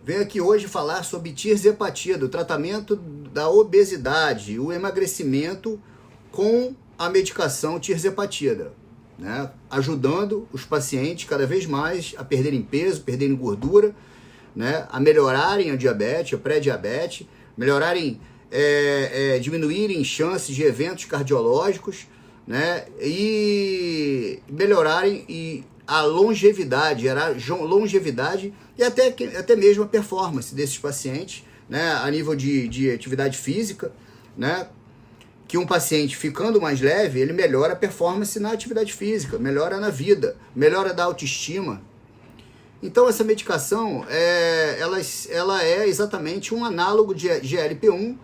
Venho aqui hoje falar sobre tirzepatida, o tratamento da obesidade, o emagrecimento com a medicação tirzepatida, né? Ajudando os pacientes cada vez mais a perderem peso, perderem gordura, né? A melhorarem a diabetes, a pré-diabetes, melhorarem, diminuírem chances de eventos cardiológicos, né? E melhorarem a longevidade, gerar longevidade e até mesmo a performance desses pacientes, né, a nível de atividade física, né, que um paciente ficando mais leve, ele melhora a performance na atividade física, melhora na vida, melhora da autoestima. Então essa medicação, ela é exatamente um análogo de GLP-1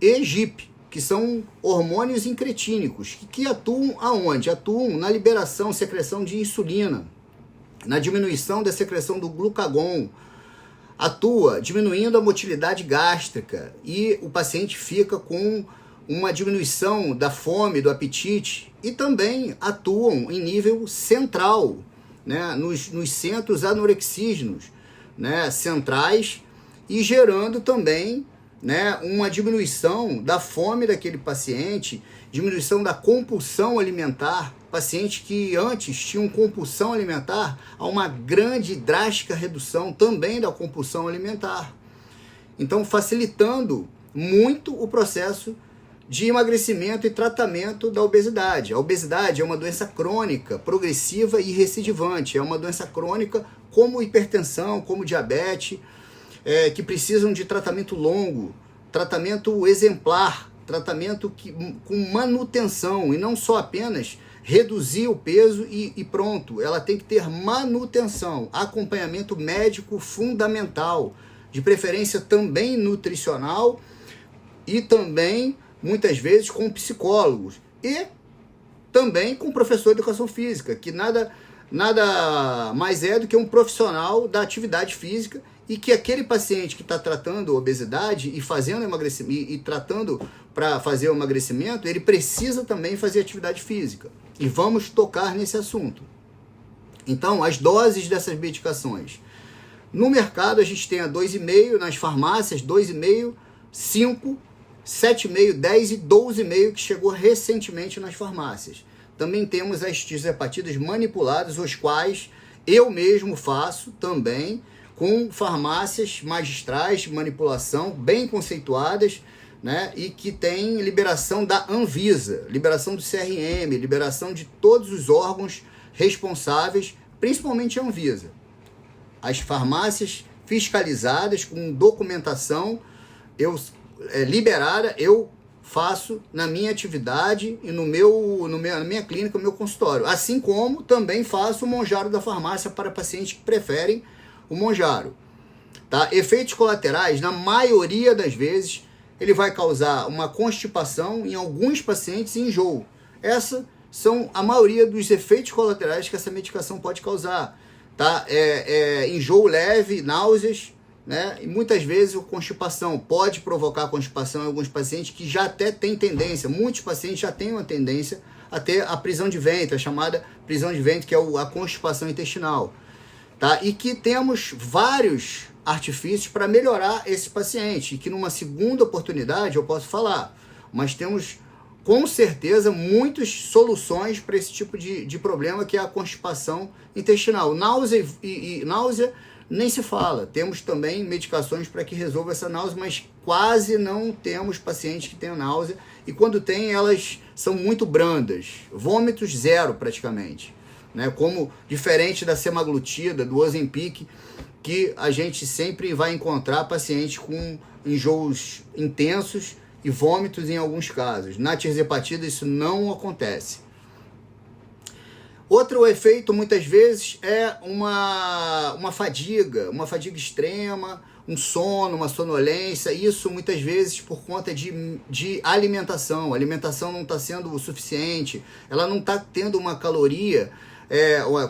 e GIP, que são hormônios incretínicos, que atuam aonde? Atuam na liberação, secreção de insulina, na diminuição da secreção do glucagon, atua diminuindo a motilidade gástrica e o paciente fica com uma diminuição da fome, do apetite, e também atuam em nível central, né, nos centros anorexígenos, né, centrais, e gerando também, né, uma diminuição da fome daquele paciente, diminuição da compulsão alimentar. Pacientes que antes tinham compulsão alimentar, há uma grande, drástica redução também da compulsão alimentar. Então, facilitando muito o processo de emagrecimento e tratamento da obesidade. A obesidade é uma doença crônica, progressiva e recidivante. É uma doença crônica como hipertensão, como diabetes, que precisam de tratamento longo, tratamento exemplar, tratamento com manutenção, e não só apenas reduzir o peso e pronto. Ela tem que ter manutenção, acompanhamento médico fundamental, de preferência também nutricional e também, muitas vezes, com psicólogos e também com professor de educação física, que nada mais é do que um profissional da atividade física, e que aquele paciente que está tratando obesidade e fazendo emagrecimento e tratando para fazer o emagrecimento, ele precisa também fazer atividade física. E vamos tocar nesse assunto. Então, as doses dessas medicações. No mercado, a gente tem a 2,5, nas farmácias, 2,5, 5, 7,5, 10 e 12,5, que chegou recentemente nas farmácias. Também temos as tirzepatidas manipuladas, os quais eu mesmo faço também, com farmácias magistrais de manipulação, bem conceituadas, né, e que tem liberação da Anvisa, liberação do CRM, liberação de todos os órgãos responsáveis, principalmente a Anvisa. As farmácias fiscalizadas, com documentação liberada, eu faço na minha atividade e na minha clínica, no meu consultório. Assim como também faço o Mounjaro da farmácia para pacientes que preferem o Mounjaro. Tá? Efeitos colaterais, na maioria das vezes, ele vai causar uma constipação, em alguns pacientes, e enjoo. Essas são a maioria dos efeitos colaterais que essa medicação pode causar. Tá? Enjoo leve, náuseas, né? E muitas vezes a constipação pode provocar constipação em alguns pacientes que já até têm tendência, muitos pacientes já têm uma tendência a ter a prisão de ventre, a chamada prisão de ventre, que é a constipação intestinal. Tá? E que temos vários artifícios para melhorar esse paciente, e que numa segunda oportunidade eu posso falar, mas temos com certeza muitas soluções para esse tipo de problema, que é a constipação intestinal. Náusea náusea nem se fala, temos também medicações para que resolva essa náusea, mas quase não temos pacientes que tenham náusea, e quando tem, elas são muito brandas, vômitos zero praticamente, né? Como diferente da semaglutida, do Ozempic, que a gente sempre vai encontrar pacientes com enjoos intensos e vômitos em alguns casos. Na tirzepatida isso não acontece. Outro efeito, muitas vezes, é uma fadiga extrema, um sono, uma sonolência. Isso, muitas vezes, por conta de alimentação. A alimentação não está sendo o suficiente, ela não está tendo uma caloria,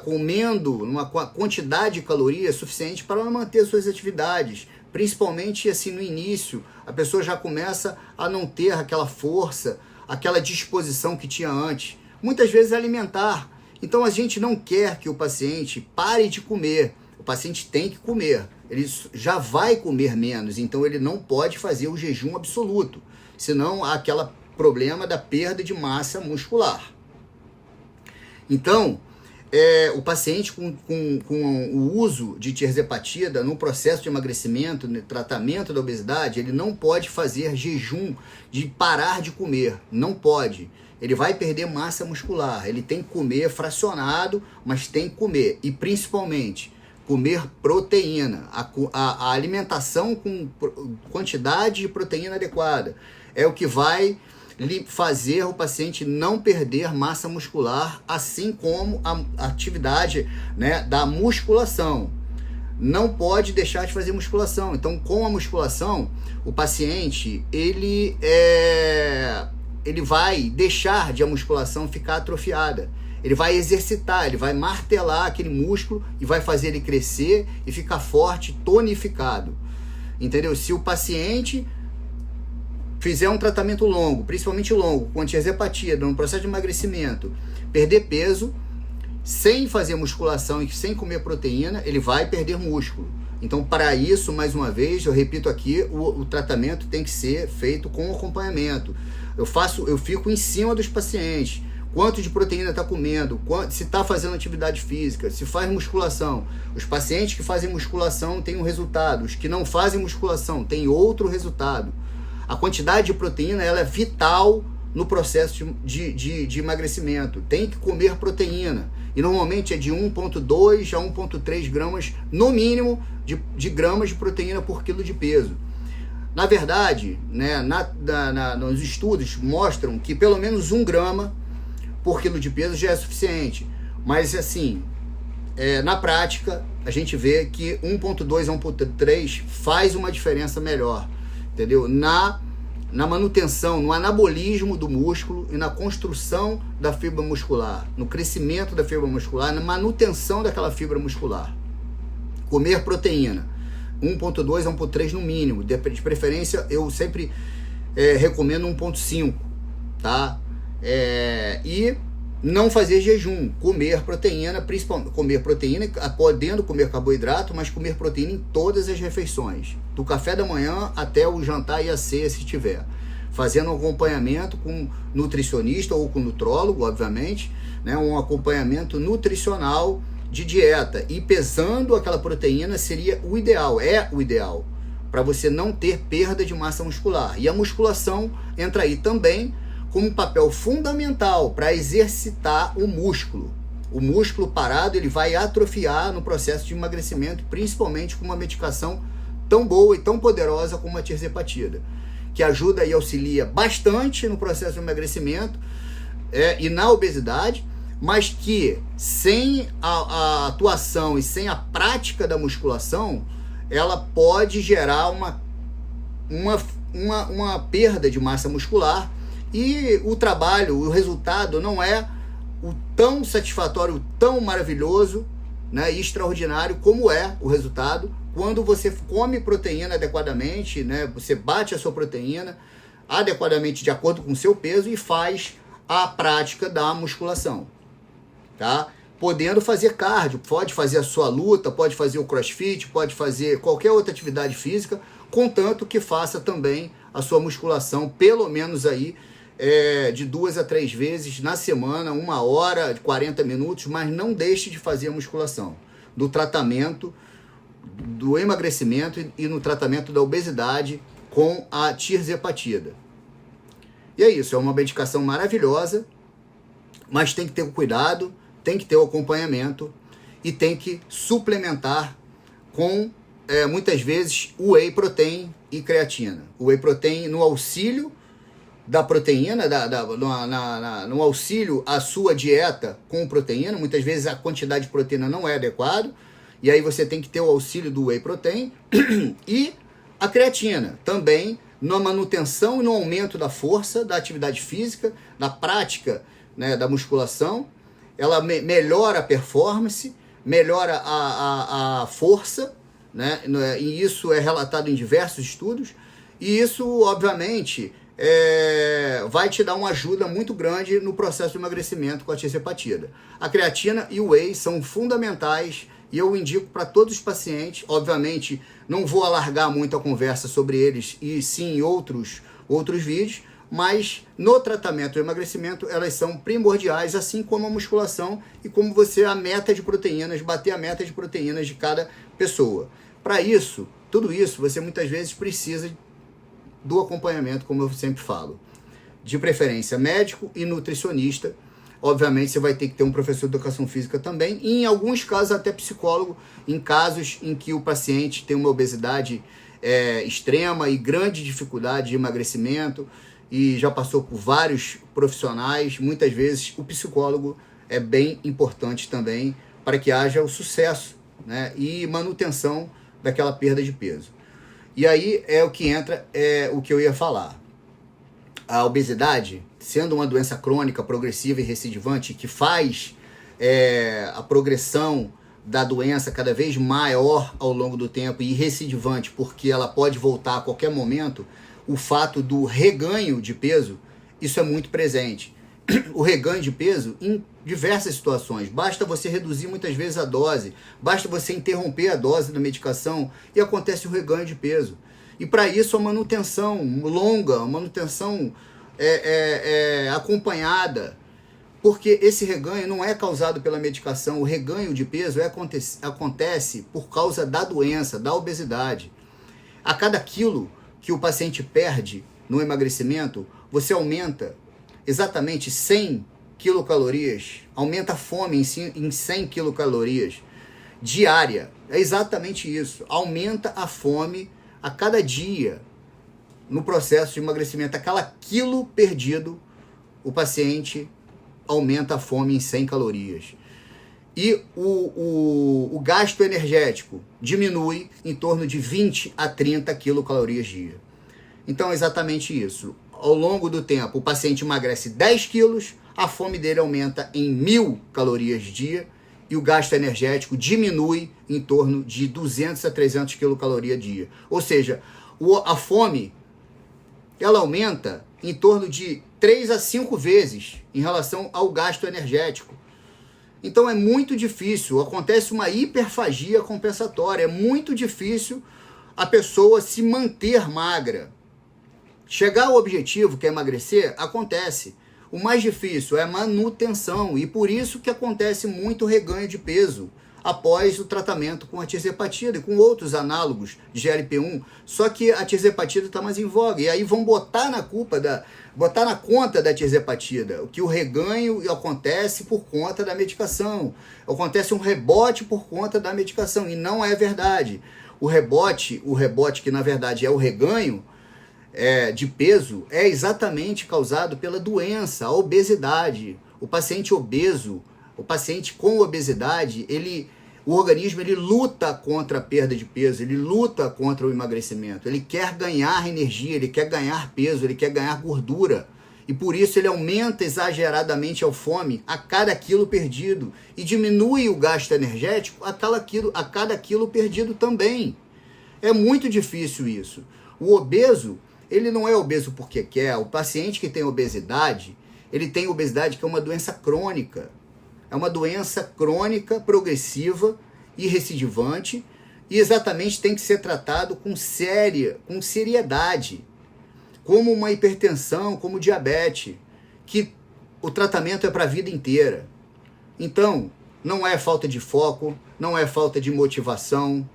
comendo uma quantidade de calorias suficiente para manter suas atividades. Principalmente assim no início, a pessoa já começa a não ter aquela força, aquela disposição que tinha antes. Muitas vezes alimentar. Então a gente não quer que o paciente pare de comer. O paciente tem que comer. ele já vai comer menos, então ele não pode fazer o jejum absoluto, senão há aquele problema da perda de massa muscular. Então, o paciente com o uso de tirzepatida no processo de emagrecimento, no tratamento da obesidade, ele não pode fazer jejum de parar de comer, não pode. Ele vai perder massa muscular, ele tem que comer fracionado, mas tem que comer, e principalmente comer proteína. A alimentação com quantidade de proteína adequada é o que vai fazer o paciente não perder massa muscular, assim como a atividade, né, da musculação. Não pode deixar de fazer musculação. Então, com a musculação, o paciente ele vai deixar de a musculação ficar atrofiada. Ele vai exercitar, ele vai martelar aquele músculo e vai fazer ele crescer e ficar forte, tonificado. Entendeu? Se o paciente fizer um tratamento longo, principalmente longo, com tirzepatida, no processo de emagrecimento, perder peso, sem fazer musculação e sem comer proteína, ele vai perder músculo. Então, para isso, mais uma vez, eu repito aqui, o tratamento tem que ser feito com acompanhamento. Eu fico em cima dos pacientes. Quanto de proteína está comendo, se está fazendo atividade física, se faz musculação. Os pacientes que fazem musculação têm um resultado, os que não fazem musculação têm outro resultado. A quantidade de proteína ela é vital no processo de emagrecimento. Tem que comer proteína. E normalmente é de 1,2 a 1,3 gramas, no mínimo, de gramas de proteína por quilo de peso. Na verdade, né, nos estudos mostram que pelo menos 1 grama por quilo de peso já é suficiente. Mas assim, na prática, a gente vê que 1,2 a 1,3 faz uma diferença melhor. Entendeu? Na manutenção, no anabolismo do músculo e na construção da fibra muscular, no crescimento da fibra muscular, na manutenção daquela fibra muscular. Comer proteína, 1,2 a 1,3 no mínimo, de preferência eu sempre recomendo 1,5, tá? E não fazer jejum, comer proteína, principalmente comer proteína, podendo comer carboidrato, mas comer proteína em todas as refeições, do café da manhã até o jantar e a ceia, se tiver, fazendo um acompanhamento com nutricionista ou com nutrólogo, obviamente, né, um acompanhamento nutricional de dieta, e pesando aquela proteína seria o ideal, para você não ter perda de massa muscular. E a musculação entra aí também como um papel fundamental para exercitar o músculo. O músculo parado ele vai atrofiar no processo de emagrecimento, principalmente com uma medicação tão boa e tão poderosa como a tirzepatida, que ajuda e auxilia bastante no processo de emagrecimento e na obesidade, mas que sem a atuação e sem a prática da musculação, ela pode gerar uma perda de massa muscular. E o trabalho, o resultado não é o tão satisfatório, tão maravilhoso, né, e extraordinário como é o resultado quando você come proteína adequadamente, né, você bate a sua proteína adequadamente de acordo com o seu peso e faz a prática da musculação, tá? Podendo fazer cardio, pode fazer a sua luta, pode fazer o crossfit, pode fazer qualquer outra atividade física, contanto que faça também a sua musculação, pelo menos aí, de 2 a 3 vezes na semana, 1 hora, 40 minutos, mas não deixe de fazer a musculação do tratamento do emagrecimento e no tratamento da obesidade com a tirzepatida. E é isso, é uma medicação maravilhosa, mas tem que ter o cuidado, tem que ter o acompanhamento e tem que suplementar com, muitas vezes, whey protein e creatina. O whey protein no auxílio da proteína, no auxílio à sua dieta com proteína. Muitas vezes a quantidade de proteína não é adequada, e aí você tem que ter o auxílio do whey protein e a creatina, também na manutenção e no aumento da força, da atividade física, da prática, né, da musculação. Ela melhora a performance, melhora a força, né, e isso é relatado em diversos estudos, e isso, obviamente, vai te dar uma ajuda muito grande no processo de emagrecimento com a tirzepatida. A creatina e o whey são fundamentais e eu indico para todos os pacientes. Obviamente, não vou alargar muito a conversa sobre eles, e sim em outros vídeos, mas no tratamento do emagrecimento elas são primordiais, assim como a musculação e como você a meta de proteínas, bater a meta de proteínas de cada pessoa. Para isso, tudo isso, você muitas vezes precisa do acompanhamento, como eu sempre falo. De preferência médico e nutricionista. Obviamente você vai ter que ter um professor de educação física também, e em alguns casos até psicólogo, em casos em que o paciente tem uma obesidade extrema e grande dificuldade de emagrecimento, e já passou por vários profissionais. Muitas vezes o psicólogo é bem importante também para que haja o sucesso, né, e manutenção daquela perda de peso. E aí é o que entra, o que eu ia falar. A obesidade, sendo uma doença crônica, progressiva e recidivante, que faz a progressão da doença cada vez maior ao longo do tempo, e recidivante porque ela pode voltar a qualquer momento, o fato do reganho de peso, isso é muito presente. O reganho de peso em diversas situações. Basta você reduzir muitas vezes a dose, basta você interromper a dose da medicação e acontece o reganho de peso. E para isso a manutenção longa, a manutenção acompanhada, porque esse reganho não é causado pela medicação. O reganho de peso acontece por causa da doença, da obesidade. A cada quilo que o paciente perde no emagrecimento, você aumenta exatamente 100 quilocalorias, aumenta a fome em 100 quilocalorias diária. É exatamente isso, aumenta a fome a cada dia no processo de emagrecimento. A cada quilo perdido, o paciente aumenta a fome em 100 calorias. E o gasto energético diminui em torno de 20 a 30 quilocalorias dia. Então é exatamente isso. Ao longo do tempo, o paciente emagrece 10 quilos, a fome dele aumenta em 1000 calorias dia e o gasto energético diminui em torno de 200 a 300 quilocalorias dia. Ou seja, a fome ela aumenta em torno de 3 a 5 vezes em relação ao gasto energético. Então é muito difícil, acontece uma hiperfagia compensatória, é muito difícil a pessoa se manter magra. Chegar ao objetivo, que é emagrecer, acontece. O mais difícil é a manutenção, e por isso que acontece muito reganho de peso após o tratamento com a tirzepatida e com outros análogos de GLP-1, só que a tirzepatida está mais em voga, e aí vão botar na conta da tirzepatida, que o reganho acontece por conta da medicação, acontece um rebote por conta da medicação, e não é verdade. O rebote que na verdade é o reganho de peso, é exatamente causado pela doença, a obesidade. O paciente obeso, o paciente com obesidade, o organismo luta contra a perda de peso, ele luta contra o emagrecimento, ele quer ganhar energia, ele quer ganhar peso, ele quer ganhar gordura, e por isso ele aumenta exageradamente a fome a cada quilo perdido e diminui o gasto energético a cada quilo perdido também. É muito difícil isso. O obeso, ele não é obeso porque quer. O paciente que tem obesidade, ele tem obesidade que é uma doença crônica. É uma doença crônica, progressiva e recidivante, e exatamente tem que ser tratado com seriedade, como uma hipertensão, como diabetes, que o tratamento é para a vida inteira. Então, não é falta de foco, não é falta de motivação,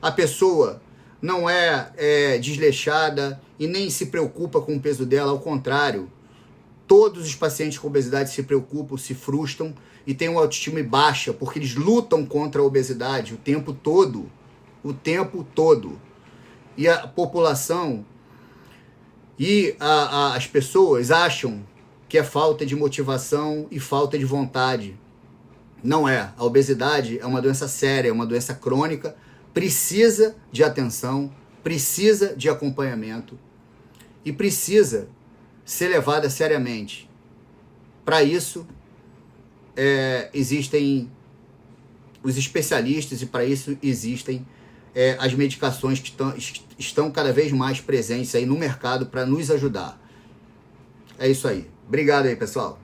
a pessoa não é desleixada e nem se preocupa com o peso dela, ao contrário. Todos os pacientes com obesidade se preocupam, se frustram e têm uma autoestima baixa, porque eles lutam contra a obesidade o tempo todo. E a população e as pessoas acham que é falta de motivação e falta de vontade. Não é. A obesidade é uma doença séria, é uma doença crônica, precisa de atenção, precisa de acompanhamento e precisa ser levada seriamente. Para isso, existem os especialistas, e para isso existem as medicações que estão cada vez mais presentes aí no mercado para nos ajudar. É isso aí. Obrigado aí, pessoal.